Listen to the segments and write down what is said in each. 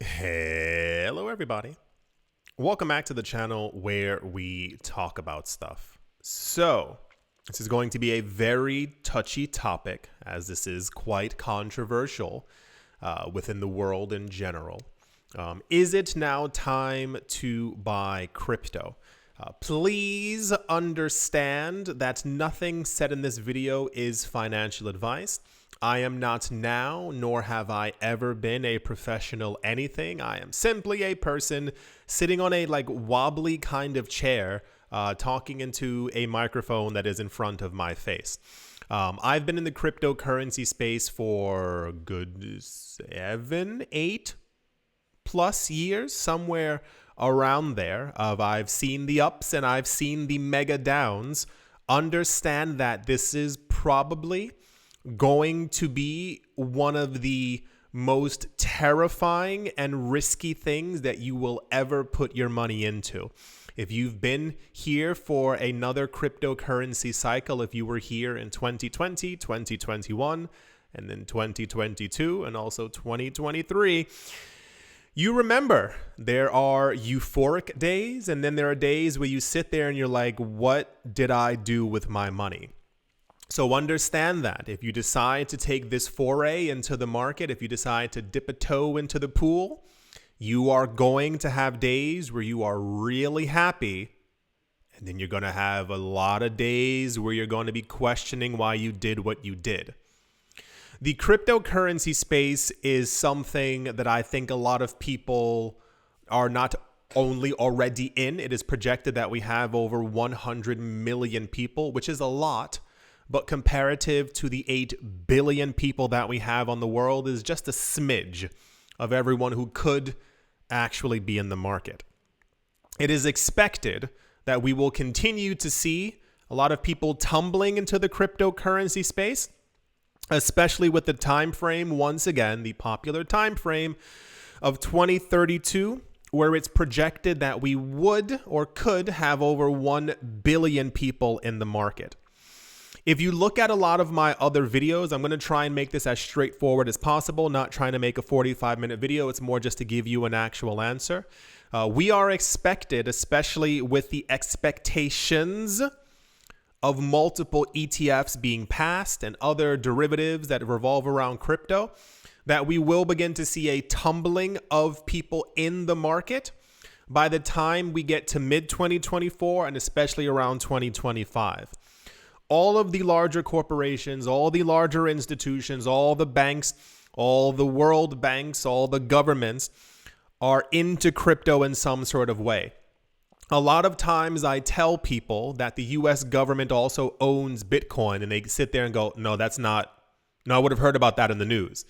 Hello everybody. Welcome back to the channel where we talk about stuff. So, this is going to be a very touchy topic as this is quite controversial within the world in general. Is it now time to buy crypto? Please understand that nothing said in this video is financial advice. I am not now, nor have I ever been a professional anything. I am simply a person sitting on a wobbly kind of chair, talking into a microphone that is in front of my face. I've been in the cryptocurrency space for good 7, 8 plus years, somewhere around there. I've seen the ups and I've seen the mega downs. Understand that this is probably going to be one of the most terrifying and risky things that you will ever put your money into. If you've been here for another cryptocurrency cycle, if you were here in 2020, 2021, and then 2022, and also 2023, you remember there are euphoric days, and then there are days where you sit there and you're like, what did I do with my money? So understand that if you decide to take this foray into the market, if you decide to dip a toe into the pool, you are going to have days where you are really happy. And then you're going to have a lot of days where you're going to be questioning why you did what you did. The cryptocurrency space is something that I think a lot of people are not only already in. It is projected that we have over 100 million people, which is a lot. But comparative to the 8 billion people that we have on the world is just a smidge of everyone who could actually be in the market. It is expected that we will continue to see a lot of people tumbling into the cryptocurrency space, especially with the time frame, once again, the popular time frame of 2032, where it's projected that we would or could have over 1 billion people in the market. If you look at a lot of my other videos, I'm going to try and make this as straightforward as possible, not trying to make a 45-minute video. It's more just to give you an actual answer. We are expected, especially with the expectations of multiple ETFs being passed and other derivatives that revolve around crypto, that we will begin to see a tumbling of people in the market by the time we get to mid-2024 and especially around 2025. All of the larger corporations, all the larger institutions, all the banks, all the world banks, all the governments are into crypto in some sort of way. A lot of times I tell people that the US government also owns Bitcoin, and they sit there and go, no, that's not, no, I would have heard about that in the news.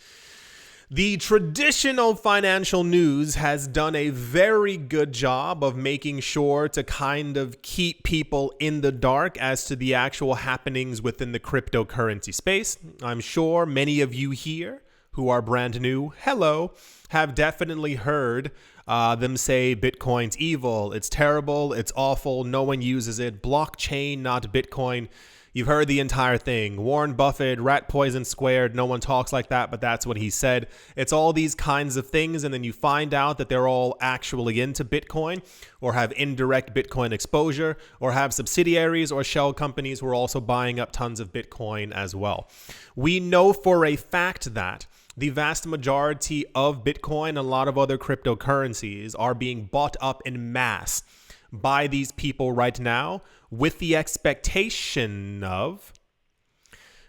The traditional financial news has done a very good job of making sure to kind of keep people in the dark as to the actual happenings within the cryptocurrency space. I'm sure many of you here who are brand new, hello, have definitely heard them say Bitcoin's evil, it's terrible, it's awful, no one uses it, blockchain, not Bitcoin. You've heard the entire thing. Warren Buffett, rat poison squared. No one talks like that, but that's what he said. It's all these kinds of things, and then you find out that they're all actually into Bitcoin or have indirect Bitcoin exposure or have subsidiaries or shell companies who are also buying up tons of Bitcoin as well. We know for a fact that the vast majority of Bitcoin and a lot of other cryptocurrencies are being bought up in mass by these people right now, with the expectation of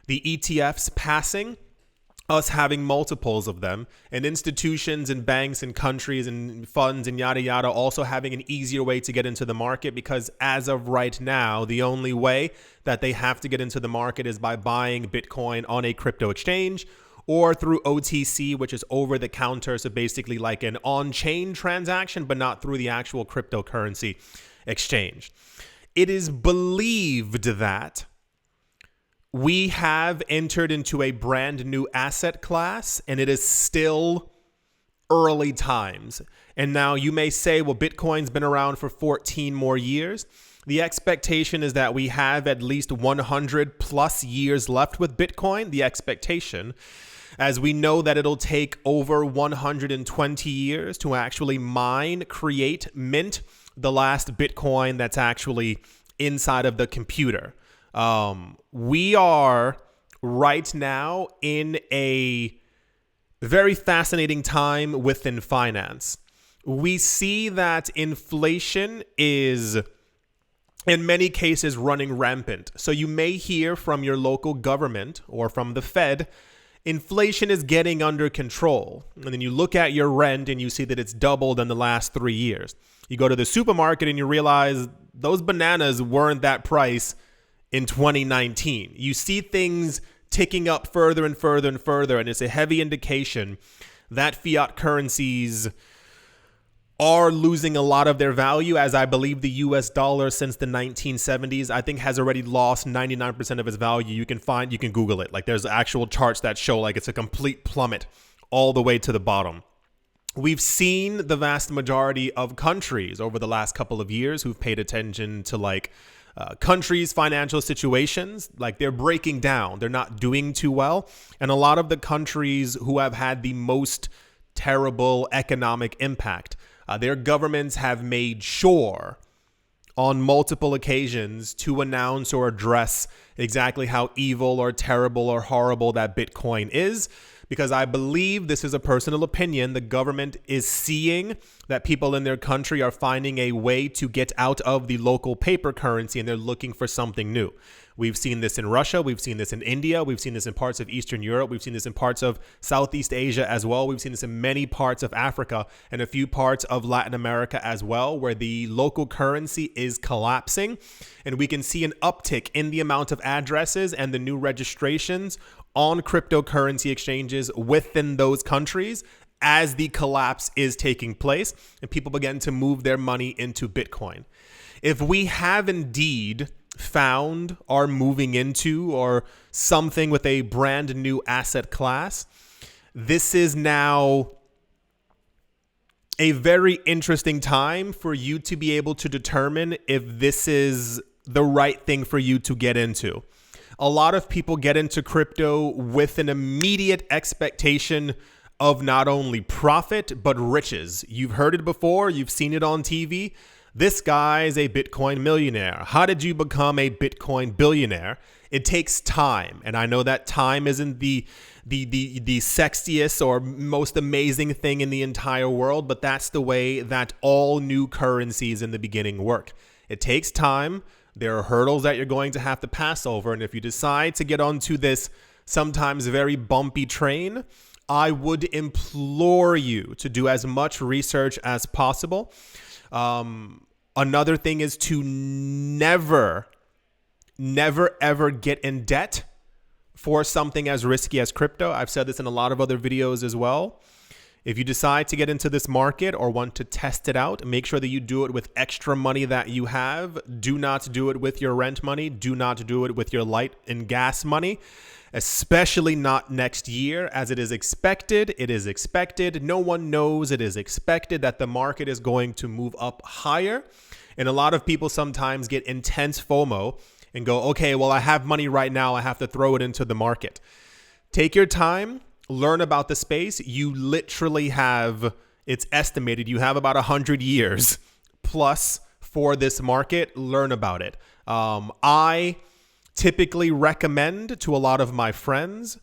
the ETFs passing, us having multiples of them, and institutions and banks and countries and funds and yada yada also having an easier way to get into the market, because as of right now, the only way that they have to get into the market is by buying Bitcoin on a crypto exchange or through OTC, which is over the counter. So basically like an on-chain transaction, but not through the actual cryptocurrency exchange. It is believed that we have entered into a brand new asset class, and it is still early times. And now you may say, well, Bitcoin's been around for 14 more years. The expectation is that we have at least 100 plus years left with Bitcoin, the expectation. as we know that it'll take over 120 years to actually mine, create, mint the last Bitcoin that's actually inside of the computer. We are right now in a very fascinating time within finance. We see that inflation is in many cases running rampant. So you may hear from your local government or from the Fed, inflation is getting under control. And then you look at your rent and you see that it's doubled in the last 3 years. You go to the supermarket and you realize those bananas weren't that price in 2019. You see things ticking up further and further and further, and it's a heavy indication that fiat currencies are losing a lot of their value, as I believe the US dollar since the 1970s, I think, has already lost 99% of its value. You can Google it. Like, there's actual charts that show like it's a complete plummet all the way to the bottom. We've seen the vast majority of countries over the last couple of years who've paid attention to countries' financial situations, like they're breaking down. They're not doing too well. And a lot of the countries who have had the most terrible economic impact, their governments have made sure on multiple occasions to announce or address exactly how evil or terrible or horrible that Bitcoin is. Because I believe, this is a personal opinion, the government is seeing that people in their country are finding a way to get out of the local paper currency, and they're looking for something new. We've seen this in Russia. We've seen this in India. We've seen this in parts of Eastern Europe. We've seen this in parts of Southeast Asia as well. We've seen this in many parts of Africa and a few parts of Latin America as well, where the local currency is collapsing. And we can see an uptick in the amount of addresses and the new registrations on cryptocurrency exchanges within those countries as the collapse is taking place and people begin to move their money into Bitcoin. If we have indeed found or moving into or something with a brand new asset class, this is now a very interesting time for you to be able to determine if this is the right thing for you to get into. A lot of people get into crypto with an immediate expectation of not only profit, but riches. You've heard it before. You've seen it on TV. This guy's a Bitcoin millionaire. How did you become a Bitcoin billionaire? It takes time. And I know that time isn't the sexiest or most amazing thing in the entire world, but that's the way that all new currencies in the beginning work. It takes time. There are hurdles that you're going to have to pass over. And if you decide to get onto this sometimes very bumpy train, I would implore you to do as much research as possible. Another thing is to never, ever get in debt for something as risky as crypto. I've said this in a lot of other videos as well. If you decide to get into this market or want to test it out, make sure that you do it with extra money that you have. Do not do it with your rent money. Do not do it with your light and gas money, especially not next year, as it is expected. It is expected. No one knows. It is expected that the market is going to move up higher. And a lot of people sometimes get intense FOMO and go, okay, well, I have money right now. I have to throw it into the market. Take your time. Learn about the space. You literally have, it's estimated, you have about 100 years plus for this market. Learn about it. I typically recommend to a lot of my friends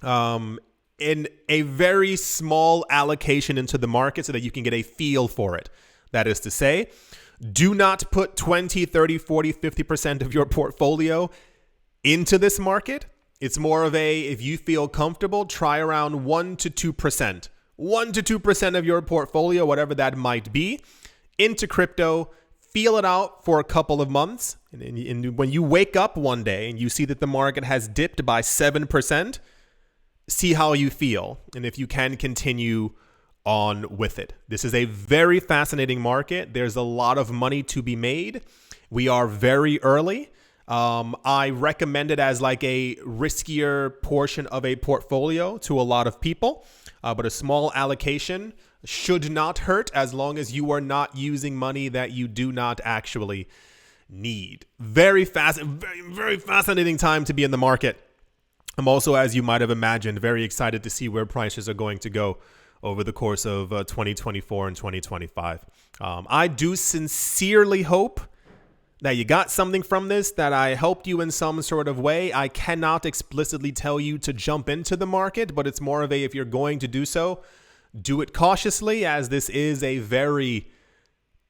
in a very small allocation into the market so that you can get a feel for it. That is to say, do not put 20, 30, 40, 50% of your portfolio into this market. It's more of a, if you feel comfortable, try around 1 to 2%. 1 to 2% of your portfolio, whatever that might be, into crypto. Feel it out for a couple of months. And when you wake up one day and you see that the market has dipped by 7%, see how you feel and if you can continue on with it. This is a very fascinating market. There's a lot of money to be made. We are very early. I recommend it as like a riskier portion of a portfolio to a lot of people, but a small allocation should not hurt as long as you are not using money that you do not actually need. Very fascinating time to be in the market. I'm also, as you might have imagined, very excited to see where prices are going to go over the course of 2024 and 2025. I do sincerely hope that you got something from this, that I helped you in some sort of way. I cannot explicitly tell you to jump into the market, but it's more of a, if you're going to do so, do it cautiously, as this is a very,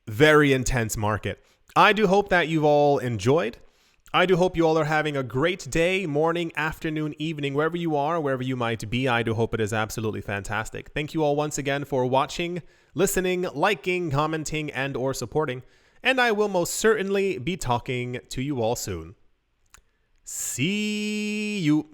very intense market. I do hope that you've all enjoyed. I do hope you all are having a great day, morning, afternoon, evening, wherever you are, wherever you might be. I do hope it is absolutely fantastic. Thank you all once again for watching, listening, liking, commenting, and or supporting. And I will most certainly be talking to you all soon. See you.